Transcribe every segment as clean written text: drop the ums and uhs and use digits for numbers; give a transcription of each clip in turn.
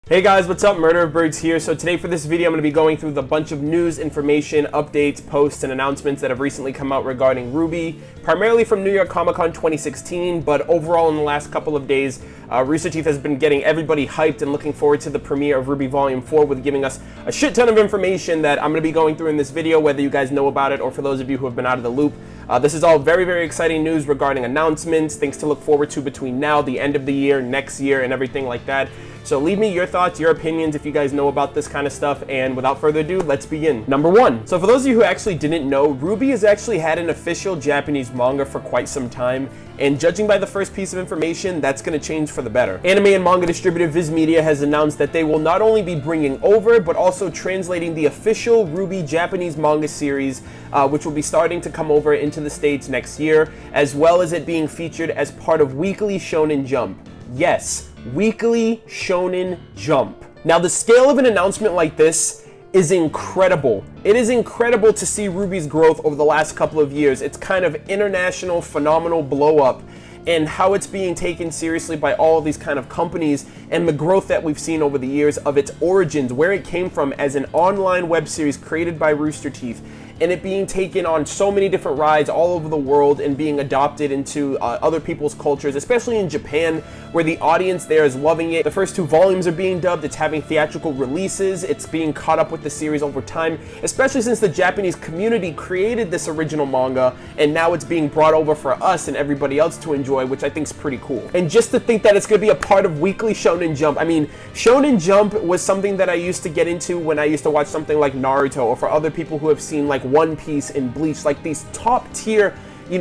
Hey guys, what's up? MurderofBirds here. So today for this video, I'm going to be going through the bunch of news, information, updates, posts, and announcements that have recently come out regarding RWBY, primarily from New York Comic Con 2016, but overall in the last couple of days, Rooster Teeth has been getting everybody hyped and looking forward to the premiere of RWBY Volume 4 with giving us a shit ton of information that I'm going to be going through in this video, whether you guys know about it or for those of you who have been out of the loop. This is all very, very exciting news regarding announcements, things to look forward to between now, the end of the year, next year, and everything like that. So leave me your thoughts, your opinions, if you guys know about this kind of stuff, and without further ado, let's begin. Number 1. So for those of you who actually didn't know, RWBY has actually had an official Japanese manga for quite some time, and judging by the first piece of information, that's going to change for the better. Anime and manga distributor Viz Media has announced that they will not only be bringing over, but also translating the official RWBY Japanese manga series, which will be starting to come over into the States next year, as well as it being featured as part of Weekly Shonen Jump. Yes, Weekly Shonen Jump. Now, the scale of an announcement like this is incredible. It is incredible to see RWBY's growth over the last couple of years. It's kind of international, phenomenal blow up, and how it's being taken seriously by all of these kind of companies, and the growth that we've seen over the years of its origins, where it came from as an online web series created by Rooster Teeth, and it being taken on so many different rides all over the world and being adopted into other people's cultures, especially in Japan, where the audience there is loving it. The first 2 volumes are being dubbed, it's having theatrical releases, it's being caught up with the series over time, especially since the Japanese community created this original manga, and now it's being brought over for us and everybody else to enjoy, which I think is pretty cool. And just to think that it's going to be a part of Weekly Shonen Jump. I mean, Shonen Jump was something that I used to get into when I used to watch something like Naruto, or for other people who have seen like One Piece and Bleach, like these top tier,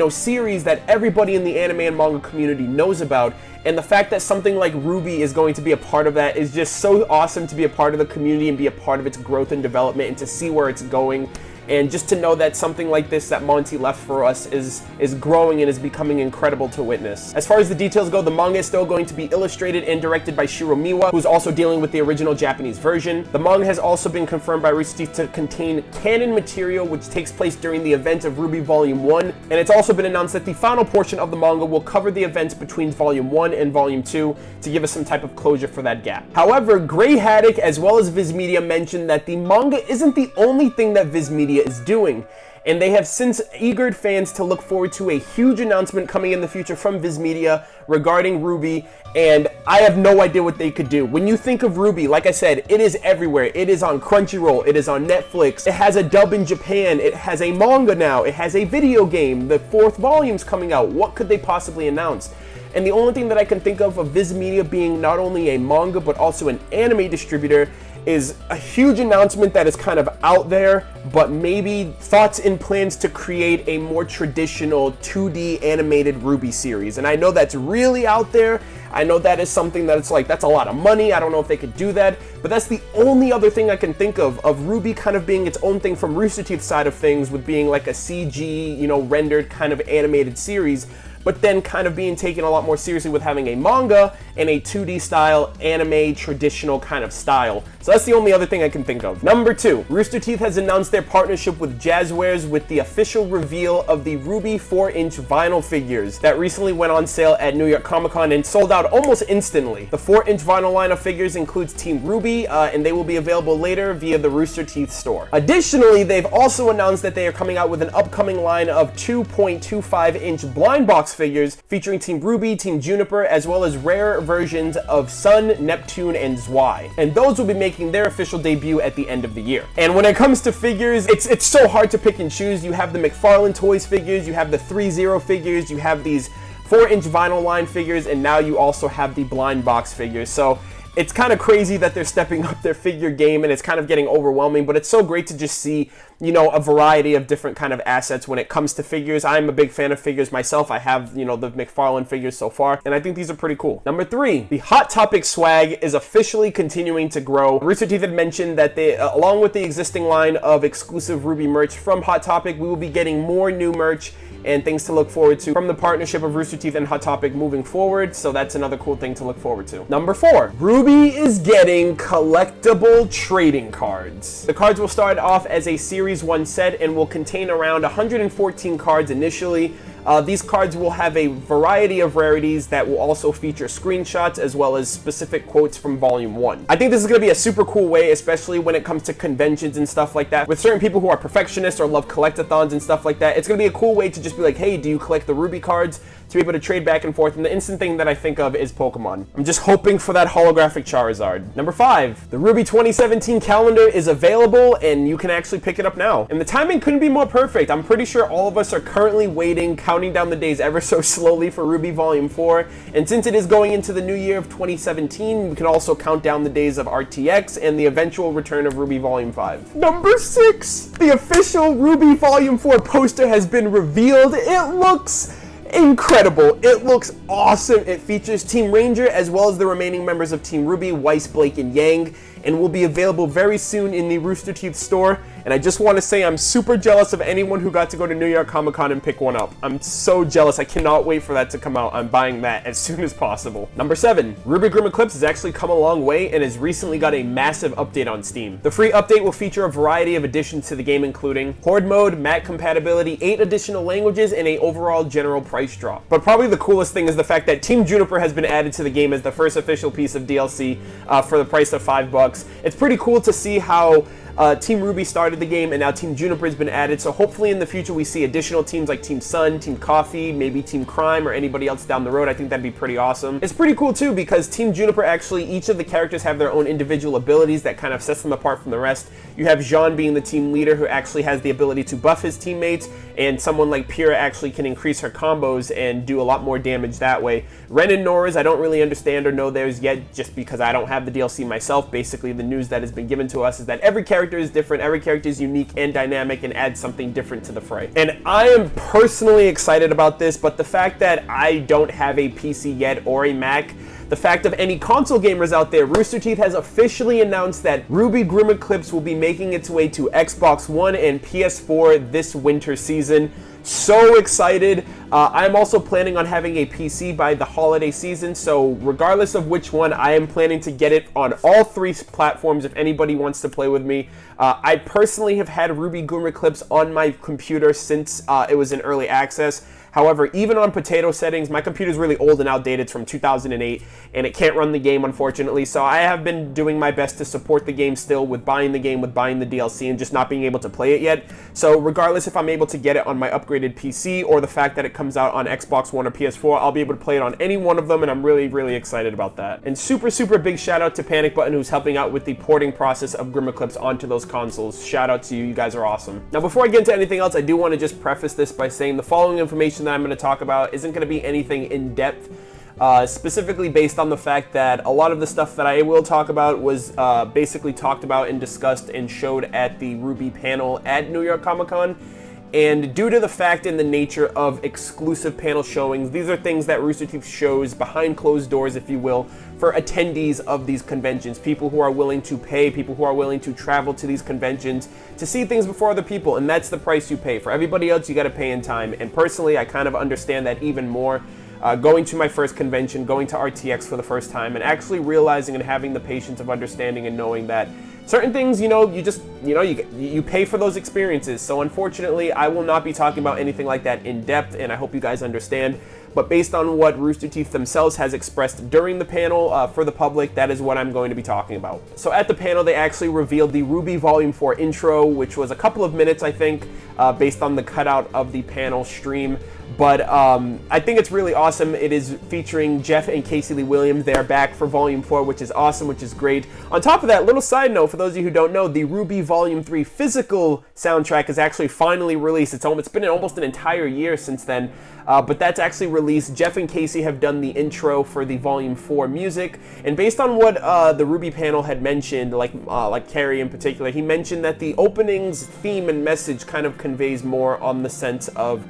series that everybody in the anime and manga community knows about. And the fact that something like RWBY is going to be a part of that is just so awesome, to be a part of the community and be a part of its growth and development, and to see where it's going. And just to know that something like this that Monty left for us is growing and is becoming incredible to witness. As far as the details go, the manga is still going to be illustrated and directed by Shiro Miwa, who's also dealing with the original Japanese version. The manga has also been confirmed by Rooster Teeth to contain canon material which takes place during the event of RWBY Volume 1, and it's also been announced that the final portion of the manga will cover the events between Volume 1 and Volume 2 to give us some type of closure for that gap. However, Grey Haddock as well as Viz Media mentioned that the manga isn't the only thing that Viz Media is doing, and they have since eagered fans to look forward to a huge announcement coming in the future from Viz Media regarding RWBY, and I have no idea what they could do. When you think of RWBY, like I said, it is everywhere. It is on Crunchyroll, it is on Netflix, it has a dub in Japan, it has a manga now, it has a video game, the 4th volume's coming out. What could they possibly announce? And the only thing that I can think of Viz Media being not only a manga but also an anime distributor is a huge announcement that is kind of out there, but maybe thoughts and plans to create a more traditional 2D animated RWBY series. And I know that's really out there. I know that is something that it's like, that's a lot of money. I don't know if they could do that, but that's the only other thing I can think of RWBY kind of being its own thing from Rooster Teeth's side of things, with being like a CG, rendered kind of animated series, but then kind of being taken a lot more seriously with having a manga and a 2D style, anime, traditional kind of style. So that's the only other thing I can think of. Number 2, Rooster Teeth has announced their partnership with Jazzwares with the official reveal of the RWBY 4-inch vinyl figures that recently went on sale at New York Comic Con and sold out almost instantly. The 4-inch vinyl line of figures includes Team RWBY, and they will be available later via the Rooster Teeth store. Additionally, they've also announced that they are coming out with an upcoming line of 2.25-inch blind box figures featuring Team RWBY, Team Juniper, as well as rare versions of Sun, Neptune, and Zwei. And those will be making their official debut at the end of the year. And when it comes to figures, it's so hard to pick and choose. You have the McFarlane Toys figures, you have the 3-0 figures, you have these 4-inch vinyl line figures, and now you also have the blind box figures. So it's kind of crazy that they're stepping up their figure game, and it's kind of getting overwhelming, but it's so great to just see, a variety of different kind of assets when it comes to figures. I'm a big fan of figures myself. I have, the McFarlane figures so far, and I think these are pretty cool. Number 3, the Hot Topic swag is officially continuing to grow. Rooster Teeth had mentioned that they, along with the existing line of exclusive RWBY merch from Hot Topic, we will be getting more new merch and things to look forward to from the partnership of Rooster Teeth and Hot Topic moving forward, so that's another cool thing to look forward to. Number 4, RWBY is getting collectible trading cards. The cards will start off as a Series 1 set and will contain around 114 cards initially, These cards will have a variety of rarities that will also feature screenshots as well as specific quotes from Volume 1. I think this is going to be a super cool way, especially when it comes to conventions and stuff like that. With certain people who are perfectionists or love collectathons and stuff like that, it's going to be a cool way to just be like, hey, do you collect the RWBY cards? To be able to trade back and forth, and the instant thing that I think of is Pokemon. I'm just hoping for that holographic Charizard. Number 5, the RWBY 2017 calendar is available, and you can actually pick it up now. And the timing couldn't be more perfect. I'm pretty sure all of us are currently waiting, counting down the days ever so slowly for RWBY Volume 4, and since it is going into the new year of 2017, we can also count down the days of RTX and the eventual return of RWBY Volume 5. Number 6, the official RWBY Volume 4 poster has been revealed. It looks incredible. It looks awesome. It features Team Ranger as well as the remaining members of Team RWBY, Weiss, Blake, and Yang, and will be available very soon in the Rooster Teeth store. And I just want to say I'm super jealous of anyone who got to go to New York Comic Con and pick one up. I'm so jealous. I cannot wait for that to come out. I'm buying that as soon as possible. Number 7, RWBY Grimm Eclipse has actually come a long way and has recently got a massive update on Steam. The free update will feature a variety of additions to the game, including Horde mode, MAC compatibility, 8 additional languages, and a overall general price drop. But probably the coolest thing is the fact that Team Juniper has been added to the game as the first official piece of DLC for the price of $5. It's pretty cool to see how Team RWBY started the game, and now Team Juniper has been added, so hopefully in the future we see additional teams like Team Sun, Team Coffee, maybe Team Crime, or anybody else down the road. I think that'd be pretty awesome. It's pretty cool too because Team Juniper, actually, each of the characters have their own individual abilities that kind of sets them apart from the rest. You have Jean being the team leader, who actually has the ability to buff his teammates, and someone like Pyrrha actually can increase her combos and do a lot more damage that way. Ren and Nora's, I don't really understand or know theirs yet, just because I don't have the DLC myself. Basically, the news that has been given to us is that every character is different, every character is unique and dynamic and adds something different to the fray. And I am personally excited about this, but the fact that I don't have a PC yet or a Mac, the fact of any console gamers out there, Rooster Teeth has officially announced that RWBY Grimm Eclipse will be making its way to Xbox One and PS4 this winter season. So excited. I'm also planning on having a PC by the holiday season, so regardless of which one, I am planning to get it on all 3 platforms if anybody wants to play with me. I personally have had RWBY Grimm Eclipse on my computer since it was in early access. However, even on potato settings, my computer's really old and outdated. It's from 2008, and it can't run the game, unfortunately. So I have been doing my best to support the game still with buying the game, with buying the DLC, and just not being able to play it yet. So regardless if I'm able to get it on my upgraded PC or the fact that it comes out on Xbox One or PS4, I'll be able to play it on any one of them, and I'm really, really excited about that. And super, super big shout out to Panic Button, who's helping out with the porting process of Grimm Eclipse onto those consoles. Shout out to you. You guys are awesome. Now, before I get into anything else, I do want to just preface this by saying the following information that I'm going to talk about isn't going to be anything in depth, specifically based on the fact that a lot of the stuff that I will talk about was basically talked about and discussed and showed at the RWBY panel at New York Comic Con. And due to the fact and the nature of exclusive panel showings, these are things that Rooster Teeth shows behind closed doors, if you will, for attendees of these conventions, people who are willing to pay, people who are willing to travel to these conventions to see things before other people, and that's the price you pay. For everybody else, you got to pay in time, and personally, I kind of understand that even more. Going to my first convention, going to RTX for the first time, and actually realizing and having the patience of understanding and knowing that certain things, you pay for those experiences. So unfortunately, I will not be talking about anything like that in depth, and I hope you guys understand. But based on what Rooster Teeth themselves has expressed during the panel for the public, that is what I'm going to be talking about. So at the panel, they actually revealed the RWBY Volume 4 intro, which was a couple of minutes, I think, based on the cutout of the panel stream. But I think it's really awesome. It is featuring Jeff and Casey Lee Williams. They are back for Volume 4, which is awesome, which is great. On top of that, little side note, for those of you who don't know, the RWBY Volume 3 physical soundtrack is actually finally released. It's been almost an entire year since then, but that's actually released. Jeff and Casey have done the intro for the Volume 4 music, and based on what the RWBY panel had mentioned, like Carrie in particular, he mentioned that the opening's theme and message kind of conveys more on the sense of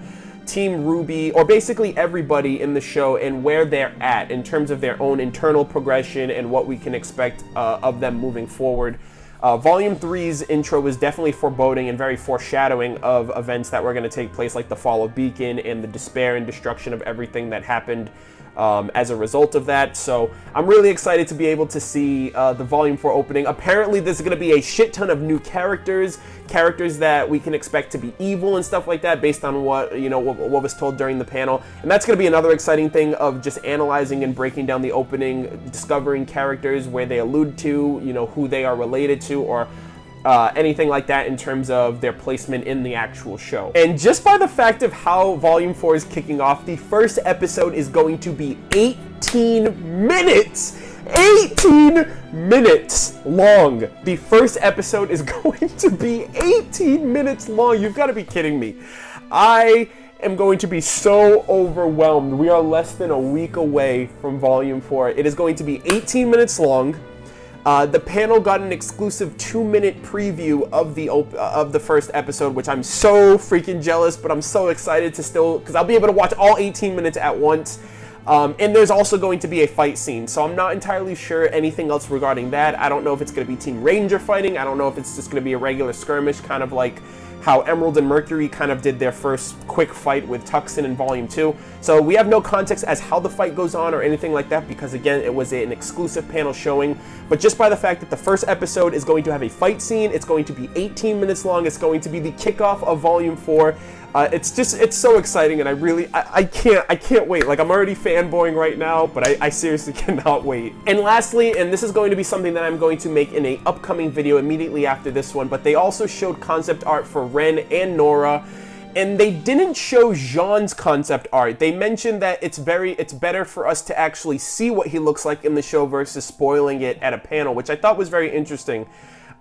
Team RWBY, or basically everybody in the show, and where they're at in terms of their own internal progression and what we can expect of them moving forward. Volume 3's intro was definitely foreboding and very foreshadowing of events that were going to take place, like the fall of Beacon and the despair and destruction of everything that happened as a result of that. So I'm really excited to be able to see the Volume 4 opening. Apparently there's going to be a shit ton of new characters that we can expect to be evil and stuff like that, based on what what was told during the panel. And that's going to be another exciting thing of just analyzing and breaking down the opening, discovering characters where they allude to, who they are related to, or anything like that in terms of their placement in the actual show. And just by the fact of how Volume 4 is kicking off, the first episode is going to be 18 minutes! 18 minutes long! The first episode is going to be 18 minutes long! You've got to be kidding me. I am going to be so overwhelmed. We are less than a week away from Volume 4. It is going to be 18 minutes long. The panel got an exclusive 2-minute preview of the first episode, which I'm so freaking jealous, but I'm so excited to still, because I'll be able to watch all 18 minutes at once. And there's also going to be a fight scene, so I'm not entirely sure anything else regarding that. I don't know if it's going to be Team Ranger fighting. I don't know if it's just going to be a regular skirmish, kind of like how Emerald and Mercury kind of did their first quick fight with Tuxin in Volume 2. So we have no context as how the fight goes on or anything like that, because again, it was an exclusive panel showing. But just by the fact that the first episode is going to have a fight scene, it's going to be 18 minutes long, it's going to be the kickoff of Volume 4. It's so exciting, and I can't wait. Like, I'm already fanboying right now, but I seriously cannot wait. And lastly, and this is going to be something that I'm going to make in an upcoming video immediately after this one, but they also showed concept art for Ren and Nora, and they didn't show Jean's concept art. They mentioned that it's better for us to actually see what he looks like in the show versus spoiling it at a panel, which I thought was very interesting.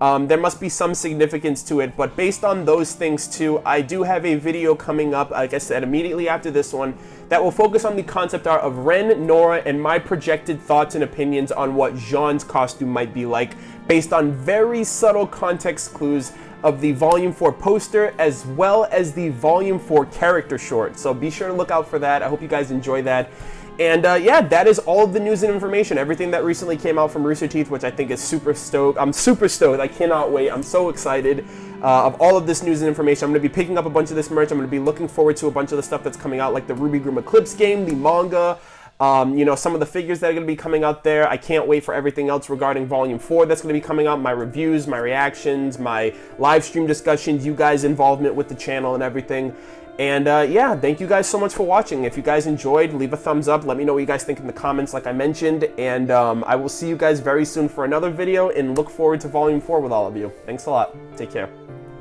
There must be some significance to it, but based on those things too, I do have a video coming up, like I said, immediately after this one, that will focus on the concept art of Ren, Nora, and my projected thoughts and opinions on what Jean's costume might be like, based on very subtle context clues of the Volume 4 poster, as well as the Volume 4 character short. So be sure to look out for that. I hope you guys enjoy that. And yeah, that is all of the news and information, everything that recently came out from Rooster Teeth, which I think is super stoked. I'm super stoked. I cannot wait. I'm so excited of all of this news and information. I'm going to be picking up a bunch of this merch. I'm going to be looking forward to a bunch of the stuff that's coming out, like the RWBY Grimm Eclipse game, the manga, some of the figures that are going to be coming out there. I can't wait for everything else regarding Volume 4 that's going to be coming out, my reviews, my reactions, my live stream discussions, you guys' involvement with the channel and everything. And yeah, thank you guys so much for watching. If you guys enjoyed, leave a thumbs up. Let me know what you guys think in the comments, like I mentioned. And I will see you guys very soon for another video, and look forward to Volume 4 with all of you. Thanks a lot. Take care.